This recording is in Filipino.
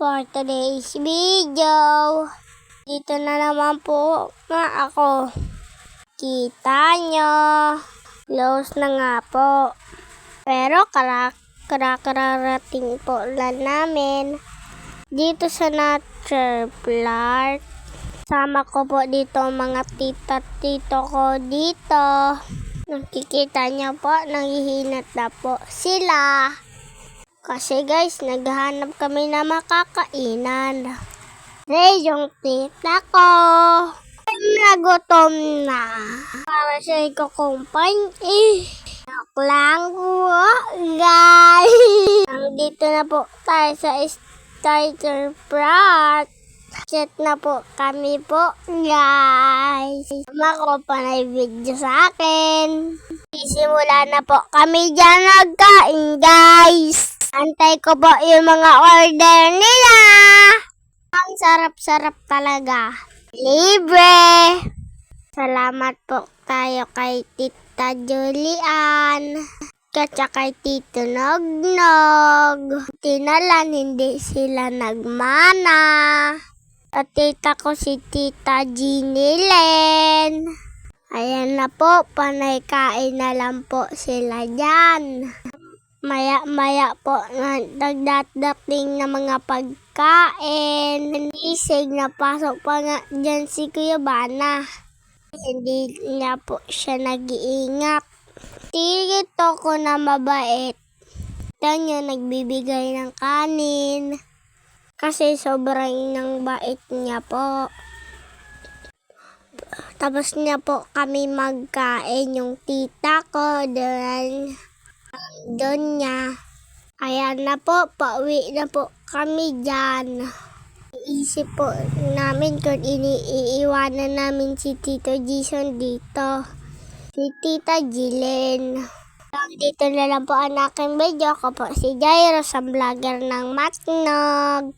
for today's video. Dito na naman po na ako. Kita nyo, close na nga po. Pero kararating po lang namin dito sa nature park. Sama ko po dito mga tito ko dito. Nakikita niyo po, nanghihinat na po sila. Kasi guys, naghahanap kami na makakainan. Yung tita ko nagutom na. Para siya ikukumpany Joke lang po, guys. Nandito na po tayo sa starter park. Chat na po kami po, guys. Sama pa na video sa akin. Sisimula na po kami dyan nagkain, guys. Antay ko po yung mga order nila. Ang sarap-sarap talaga. Libre. Salamat po tayo kay Tita Julian. At kay Tito Nognog. Tinalan, hindi sila nagmana. At tita ko si Tita Ginny Len. Ayan na po, panay kain na lang po sila dyan. Maya po, nagdadating na mga pagkain. Isig na pasok pa nga dyan si Kuya Bana. Hindi na po siya nag-iingat. Tito ko na mabait. Yan nagbibigay ng kanin. Kasi sobrang nang bait niya po. Tapos niya po kami magkain yung tita ko doon niya. Kaya na po, pauwi na po kami dyan. Iisip po namin kung iiwanan namin si Tito Jason dito. Si Tita Jilen. Dito na lang po ang aking video. Ako po si Jairo, sa vlogger ng Matnog.